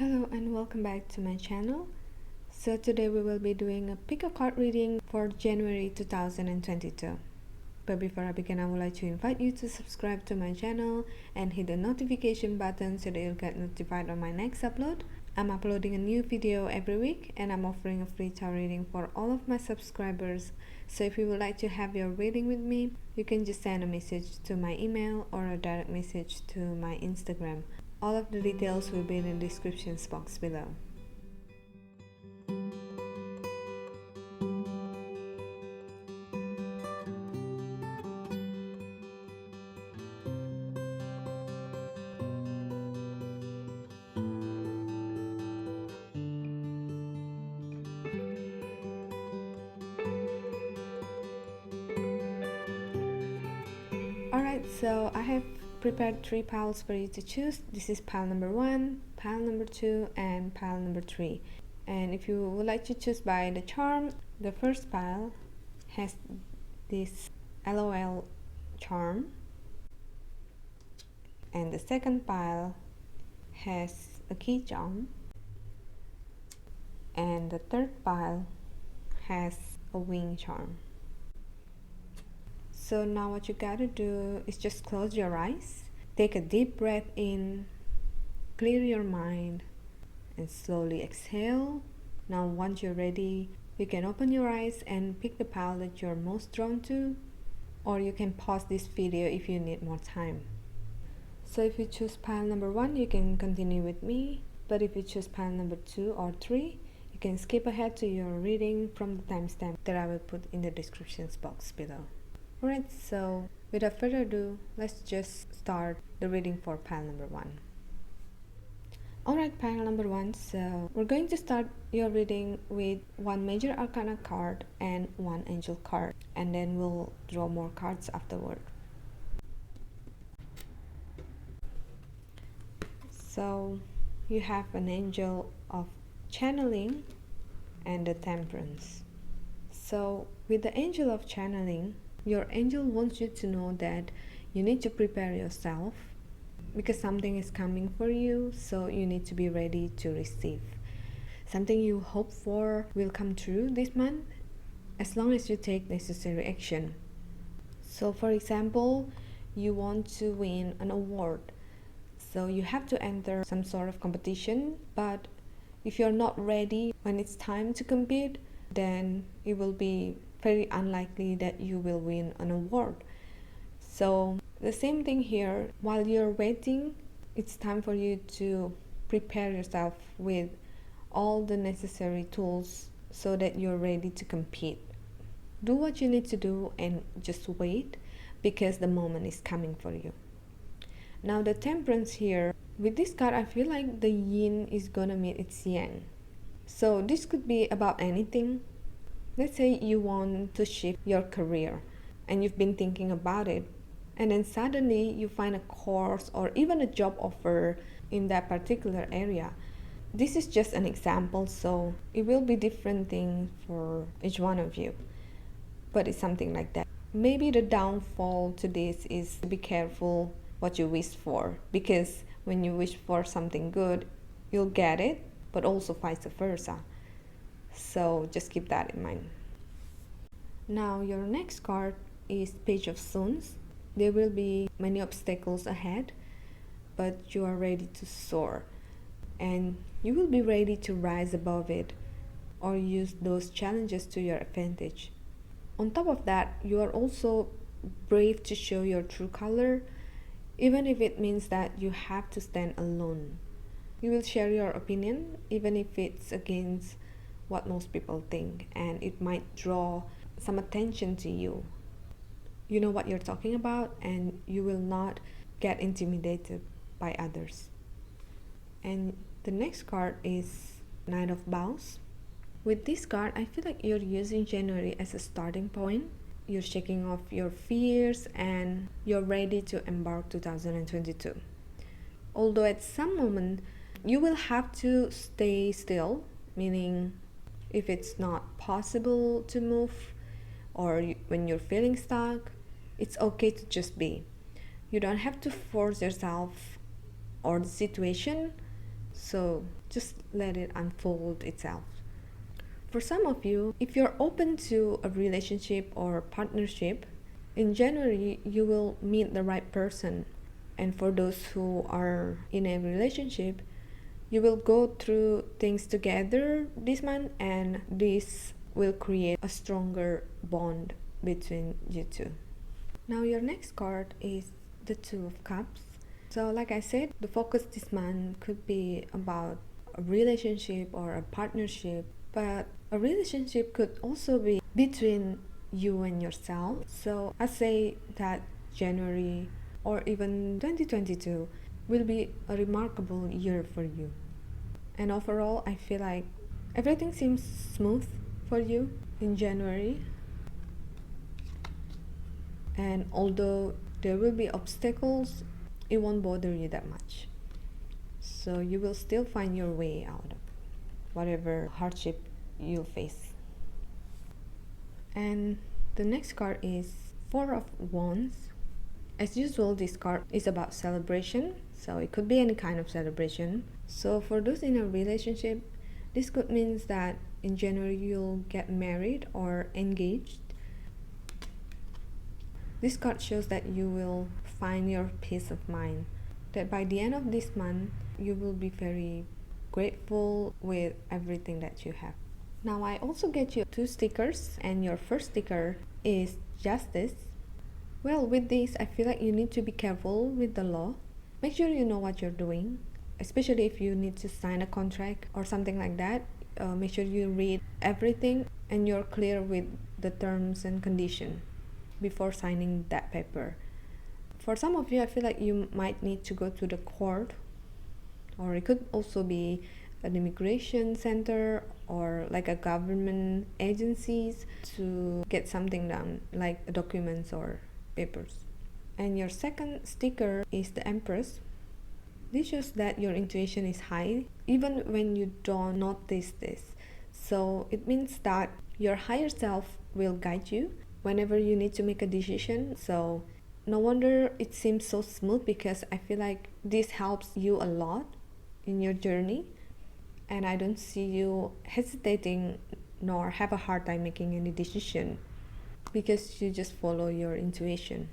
Hello and welcome back to my channel. So today we will be doing a pick a card reading for January 2022. But before I begin, I would like to invite you to subscribe to my channel and hit the notification button so that you'll get notified on my next upload. I'm uploading a new video every week and I'm offering a free tarot reading for all of my subscribers. So if you would like to have your reading with me, you can just send a message to my email or a direct message to my Instagram. All of the details will be in the description box below. Alright, so I have prepared 3 piles for you to choose. This is pile number 1, pile number 2, and pile number 3. And if you would like to choose by the charm, the first pile has this LOL charm, and the second pile has a key charm, and the third pile has a wing charm. So now what you gotta do is just close your eyes, take a deep breath in, clear your mind, and slowly exhale. Now once you're ready, you can open your eyes and pick the pile that you're most drawn to, or you can pause this video if you need more time. So if you choose pile number 1, you can continue with me, but if you choose pile number 2 or 3, you can skip ahead to your reading from the timestamp that I will put in the description box below. Alright, so without further ado, let's just start the reading for pile number 1. Alright, pile number 1, so we're going to start your reading with 1 major arcana card and 1 angel card, and then we'll draw more cards afterward. So you have an angel of channeling and the temperance. So with the angel of channeling, your angel wants you to know that you need to prepare yourself because something is coming for you, so you need to be ready to receive. Something you hope for will come true this month as long as you take necessary action. So for example, you want to win an award, so you have to enter some sort of competition, but if you're not ready when it's time to compete, then it will be very unlikely that you will win an award. So the same thing here, while you're waiting, it's time for you to prepare yourself with all the necessary tools so that you're ready to compete. Do what you need to do and just wait, because the moment is coming for you. Now the temperance here, with this card, I feel like the yin is gonna meet its yang. So this could be about anything. Let's say you want to shift your career and you've been thinking about it, and then suddenly you find a course or even a job offer in that particular area. This is just an example, so it will be different thing for each one of you, but it's something like that. Maybe the downfall to this is to be careful what you wish for, because when you wish for something good, you'll get it, but also vice versa. So just keep that in mind. Now your next card is Page of Swords. There will be many obstacles ahead, but you are ready to soar, and you will be ready to rise above it or use those challenges to your advantage. On top of that, you are also brave to show your true color, even if it means that you have to stand alone. You will share your opinion even if it's against what most people think, and it might draw some attention to you. You know what you're talking about, and you will not get intimidated by others. And the next card is Knight of Bows. With this card, I feel like you're using January as a starting point. You're shaking off your fears and you're ready to embark 2022. Although at some moment you will have to stay still, meaning if it's not possible to move or when you're feeling stuck, it's okay to just be. You don't have to force yourself or the situation, So just let it unfold itself. For some of you, if you're open to a relationship or partnership, in January you will meet the right person. And for those who are in a relationship, you will go through things together this month, and this will create a stronger bond between you two. Now your next card is the Two of Cups. So like I said, the focus this month could be about a relationship or a partnership, but a relationship could also be between you and yourself. So I say that January or even 2022 will be a remarkable year for you. And overall, I feel like everything seems smooth for you in January. And although there will be obstacles, it won't bother you that much. So you will still find your way out of whatever hardship you face. And the next card is Four of Wands. As usual, this card is about celebration, so it could be any kind of celebration. So for those in a relationship, this could mean that in January you'll get married or engaged. This card shows that you will find your peace of mind, that by the end of this month you will be very grateful with everything that you have. Now I also get you two stickers, and your first sticker is Justice. Well, with this, I feel like you need to be careful with the law. Make sure you know what you're doing, especially if you need to sign a contract or something like that. Make sure you read everything and you're clear with the terms and conditions before signing that paper. For some of you, I feel like you might need to go to the court, or it could also be an immigration center or like a government agencies to get something done, like documents or papers. And your second sticker is the Empress. This shows that your intuition is high even when you don't notice this. So it means that your higher self will guide you whenever you need to make a decision. So no wonder it seems so smooth, because I feel like this helps you a lot in your journey, and I don't see you hesitating nor have a hard time making any decision, because you just follow your intuition.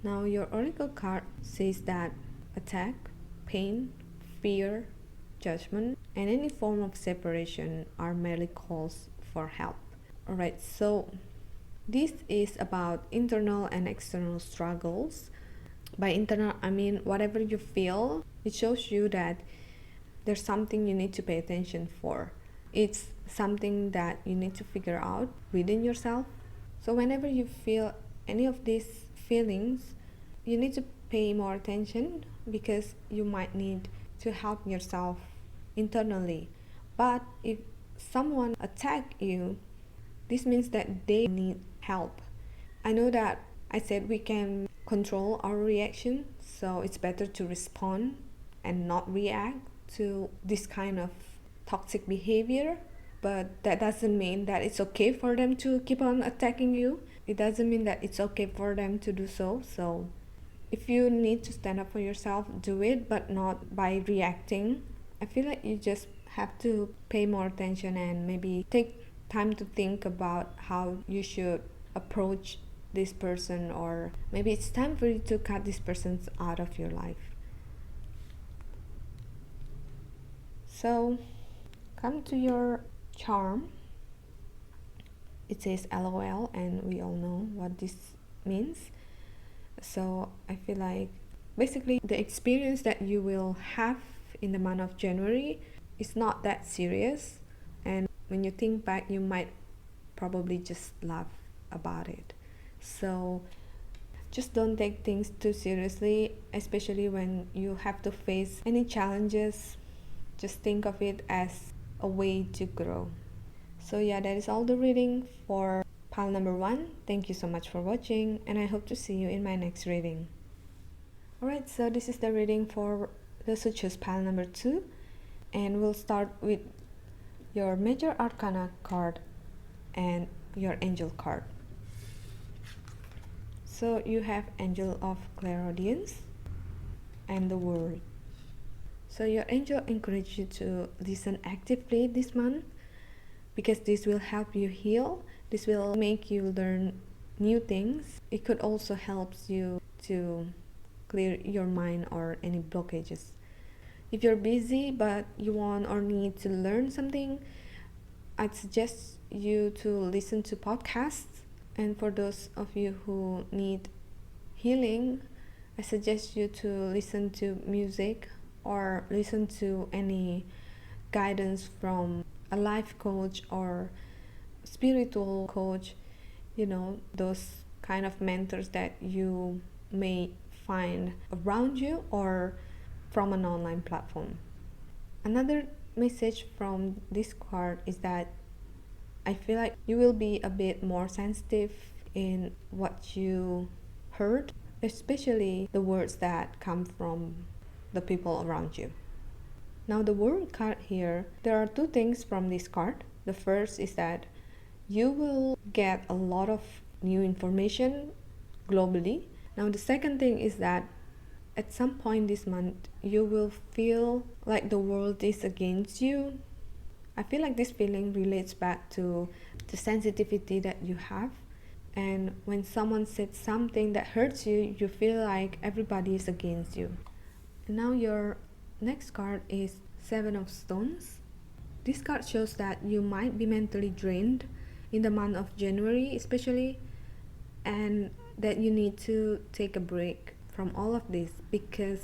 Now your oracle card says that attack, pain, fear, judgment, and any form of separation are merely calls for help. Alright, so this is about internal and external struggles. By internal, I mean whatever you feel, it shows you that there's something you need to pay attention for. It's something that you need to figure out within yourself. So whenever you feel any of these feelings, you need to pay more attention, because you might need to help yourself internally. But if someone attack you, this means that they need help. I know that I said we can control our reaction, so it's better to respond and not react to this kind of toxic behavior. But that doesn't mean that it's okay for them to keep on attacking you. It doesn't mean that it's okay for them to do so. So if you need to stand up for yourself, do it, but not by reacting. I feel like you just have to pay more attention and maybe take time to think about how you should approach this person, or maybe it's time for you to cut this person out of your life. So come to your charm. It says LOL, and we all know what this means. So I feel like basically the experience that you will have in the month of January is not that serious, and when you think back, you might probably just laugh about it. So just don't take things too seriously, especially when you have to face any challenges. Just think of it as a way to grow. So yeah, that is all the reading for pile number 1. Thank you so much for watching, and I hope to see you in my next reading. Alright, so this is the reading for those who choose pile number 2, and we'll start with your major arcana card and your angel card. So you have Angel of Clairaudience and the World. So your angel encourages you to listen actively this month, because this will help you heal. This will make you learn new things. It could also help you to clear your mind or any blockages. If you're busy but you want or need to learn something, I'd suggest you to listen to podcasts. And for those of you who need healing, I suggest you to listen to music or listen to any guidance from a life coach or spiritual coach, those kind of mentors that you may find around you or from an online platform. Another message from this card is that I feel like you will be a bit more sensitive in what you heard, especially the words that come from the people around you. Now, the World card here, there are two things from this card. The first is that you will get a lot of new information globally. Now, the second thing is that at some point this month, you will feel like the world is against you. I feel like this feeling relates back to the sensitivity that you have. And when someone said something that hurts you, you feel like everybody is against you. And now your next card is Seven of Stones. This card shows that you might be mentally drained in the month of January especially, and that you need to take a break from all of this, because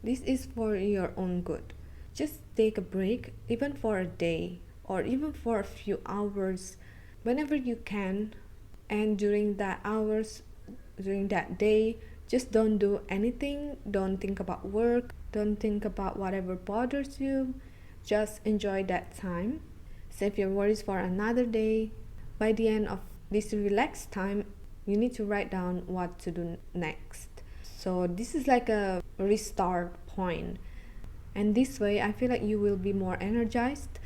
this is for your own good. Just take a break, even for a day or even for a few hours, whenever you can. And during that hours, during that day, just don't do anything. Don't think about work. Don't think about whatever bothers you. Just enjoy that time. Save your worries for another day. By the end of this relaxed time, you need to write down what to do next. So this is like a restart point. And this way, I feel like you will be more energized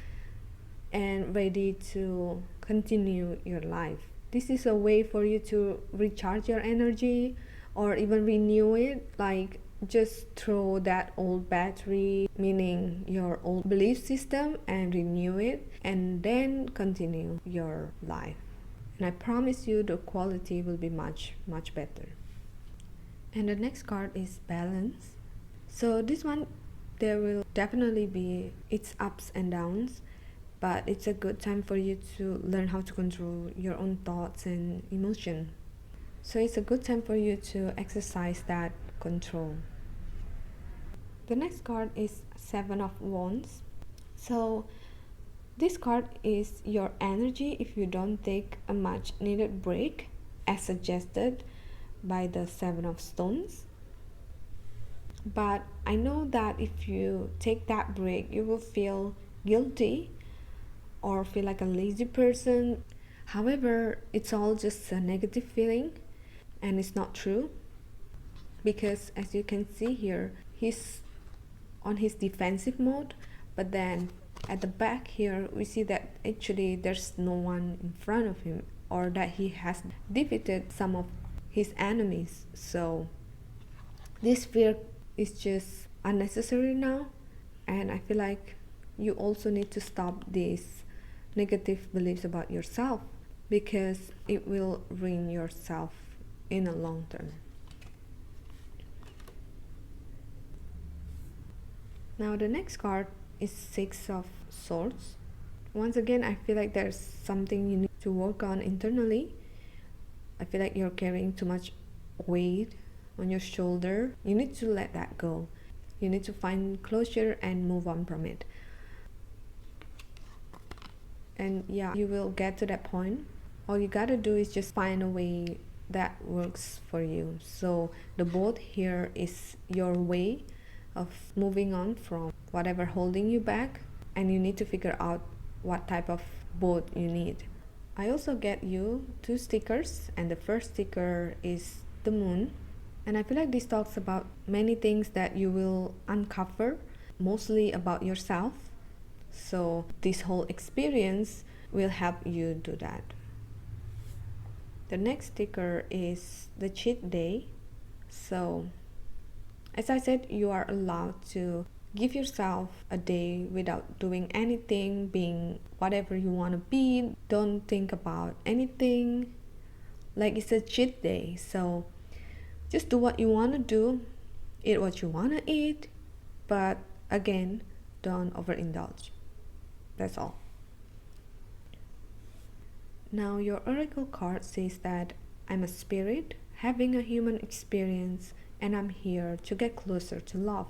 and ready to continue your life. This is a way for you to recharge your energy or even renew it, like just throw that old battery, meaning your old belief system, and renew it, and then continue your life. And I promise you the quality will be much, much better. And the next card is Balance. So this one, there will definitely be its ups and downs, but it's a good time for you to learn how to control your own thoughts and emotion. So it's a good time for you to exercise that control. The next card is Seven of Wands. So this card is your energy if you don't take a much needed break, as suggested by the Seven of Stones. But I know that if you take that break, you will feel guilty or feel like a lazy person. However, it's all just a negative feeling, and it's not true, because as you can see here, he's on his defensive mode, but then at the back here we see that actually there's no one in front of him, or that he has defeated some of his enemies. So this fear is just unnecessary now, and I feel like you also need to stop these negative beliefs about yourself, because it will ruin yourself in the long term. Now the next card is Six of Swords. Once again, I feel like there's something you need to work on internally. I feel like you're carrying too much weight on your shoulder. You need to let that go. You need to find closure and move on from it. And yeah, you will get to that point. All you gotta do is just find a way that works for you. So the boat here is your way of moving on from whatever holding you back, and you need to figure out what type of boat you need. I also get you two stickers, and the first sticker is the moon, and I feel like this talks about many things that you will uncover, mostly about yourself. So this whole experience will help you do that. The next sticker is the cheat day. So as I said, you are allowed to Give yourself a day without doing anything, being whatever you want to be. Don't think about anything. Like it's a cheat day. So just do what you want to do, eat what you want to eat, but again, don't overindulge. That's all. Now, your oracle card says that I'm a spirit having a human experience and I'm here to get closer to love.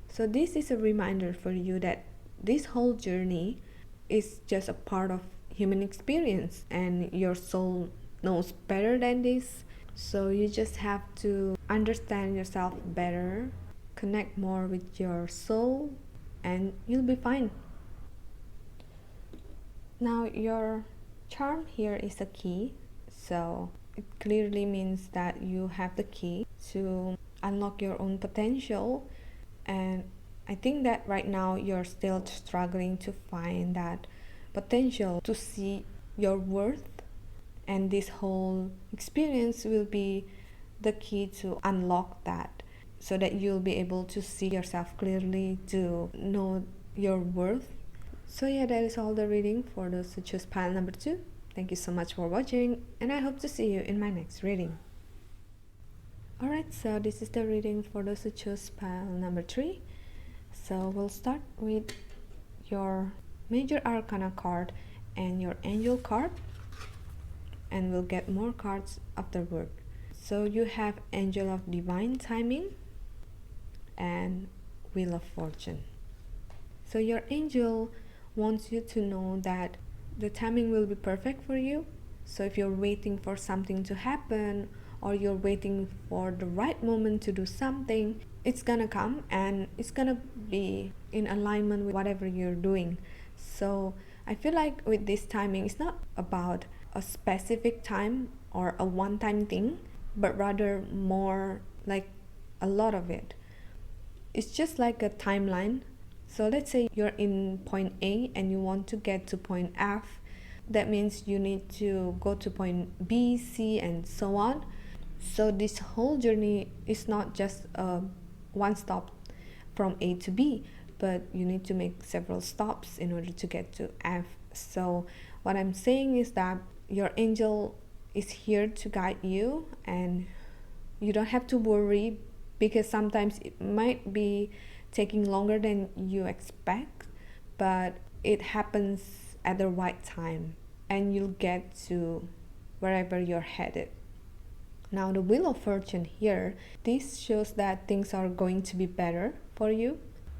So, this is a reminder for you that this whole journey is just a part of human experience and your soul knows better than this. So, you just have to understand yourself better, connect more with your soul, and you'll be fine. Now, your charm here is a key, so it clearly means that you have the key to unlock your own potential. And I think that right now you're still struggling to find that potential to see your worth, and this whole experience will be the key to unlock that so that you'll be able to see yourself clearly, to know your worth. So yeah, that is all the reading for those who choose pile number 2. Thank you so much for watching, and I hope to see you in my next reading. Alright, so this is the reading for those who choose pile number 3. So we'll start with your major arcana card and your angel card, and we'll get more cards afterward. So you have Angel of Divine Timing and Wheel of Fortune. So your angel wants you to know that the timing will be perfect for you. So if you're waiting for something to happen or you're waiting for the right moment to do something, it's gonna come and it's gonna be in alignment with whatever you're doing. So I feel like with this timing, it's not about a specific time or a one-time thing, but rather more like a lot of it. It's just like a timeline. So let's say you're in point A and you want to get to point F. That means you need to go to point B, C, and so on. So this whole journey is not just one stop from A to B, but you need to make several stops in order to get to F. So what I'm saying is that your angel is here to guide you, and you don't have to worry, because sometimes it might be taking longer than you expect, but it happens at the right time and you'll get to wherever you're headed. Now the Wheel of Fortune here, this shows that things are going to be better for you.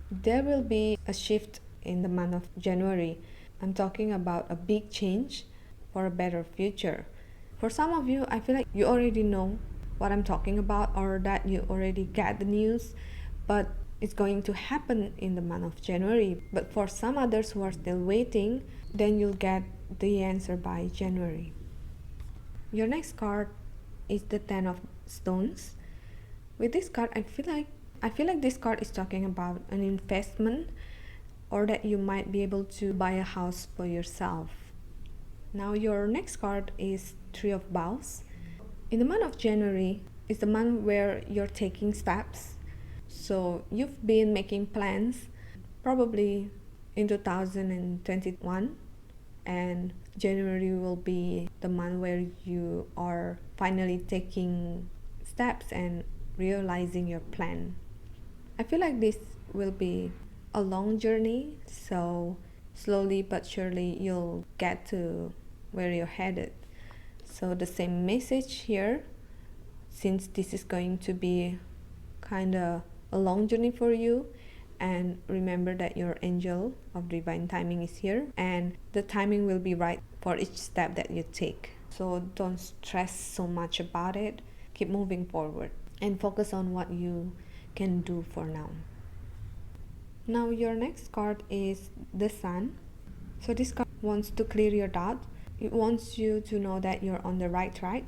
There will be a shift in the month of January. I'm talking about a big change for a better future. For some of you, I feel like you already know what I'm talking about, or that you already get the news, but it's going to happen in the month of January. But for some others who are still waiting, then you'll get the answer by January. Your next card is the Ten of Stones. With this card, I feel like this card is talking about an investment, or that you might be able to buy a house for yourself. Now your next card is Three of Bowls. In the month of January is the month where you're taking steps. So you've been making plans probably in 2021, and January will be the month where you are finally taking steps and realizing your plan. I feel like this will be a long journey, so slowly but surely you'll get to where you're headed. So the same message here, since this is going to be kind of a long journey for you, and remember that your angel of divine timing is here, and the timing will be right for each step that you take. So don't stress so much about it. Keep moving forward and focus on what you can do for now. Now your next card is the Sun. So this card wants to clear your doubt. It wants you to know that you're on the right track.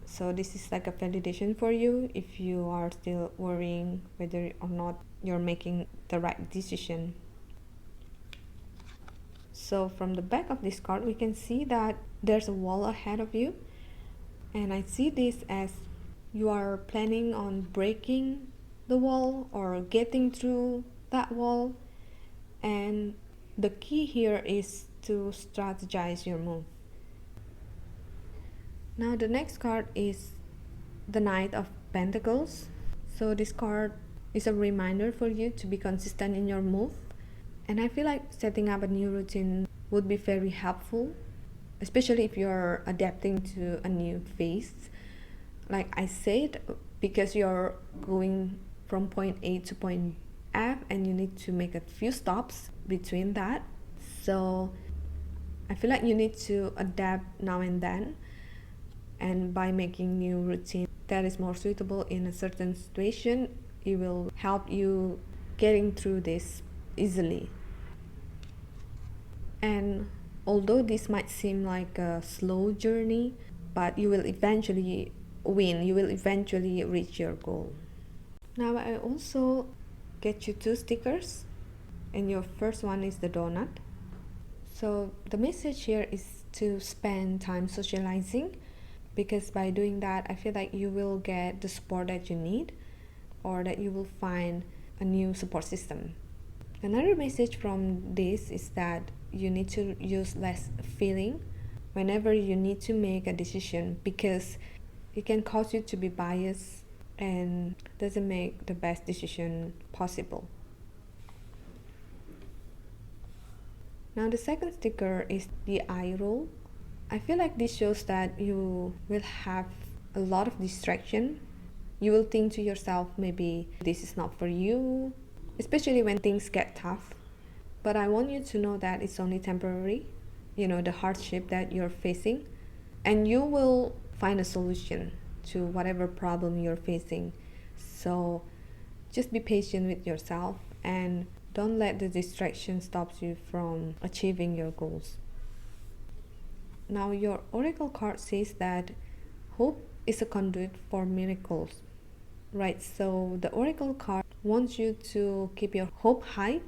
So this is like a validation for you if you are still worrying whether or not you're making the right decision. So from the back of this card, we can see that there's a wall ahead of you, and I see this as you are planning on breaking the wall or getting through that wall. And the key here is to strategize your move. Now the next card is the Knight of Pentacles. So this card is a reminder for you to be consistent in your move. And I feel like setting up a new routine would be very helpful, especially if you're adapting to a new phase. Like I said, because you're going from point A to point F and you need to make a few stops between that. So I feel like you need to adapt now and then, and by making new routine that is more suitable in a certain situation, it will help you getting through this easily. And although this might seem like a slow journey, but you will eventually win, you will eventually reach your goal. Now I also get you 2 stickers, and your first one is the donut. So the message here is to spend time socializing, because by doing that I feel like you will get the support that you need, or that you will find a new support system. Another message from this is that you need to use less feeling whenever you need to make a decision, because it can cause you to be biased and doesn't make the best decision possible. Now the second sticker is the eye roll. I feel like this shows that you will have a lot of distraction. You will think to yourself, maybe this is not for you, especially when things get tough. But I want you to know that it's only temporary, the hardship that you're facing, and you will find a solution to whatever problem you're facing. So just be patient with yourself and don't let the distraction stop you from achieving your goals. Now your oracle card says that hope is a conduit for miracles. Right, so the oracle card wants you to keep your hope high,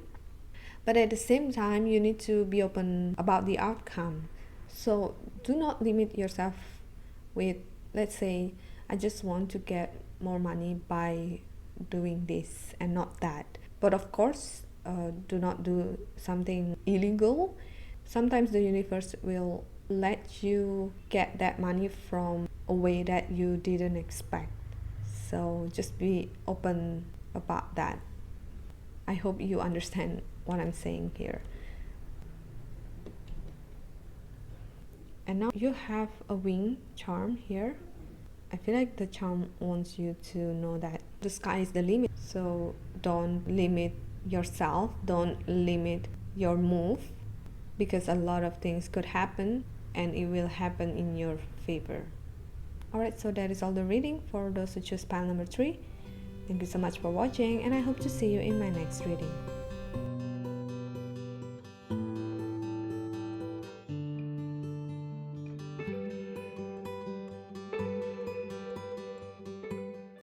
but at the same time you need to be open about the outcome. So do not limit yourself with, let's say, I just want to get more money by doing this and not that. But of course, do not do something illegal. Sometimes the universe will let you get that money from a way that you didn't expect. So just be open about that. I hope you understand what I'm saying here. And now you have a wing charm here. I feel like the charm wants you to know that the sky is the limit. So don't limit yourself, don't limit your move, because a lot of things could happen and it will happen in your favor. Alright, so that is all the reading for those who choose pile number 3. Thank you so much for watching, and I hope to see you in my next reading.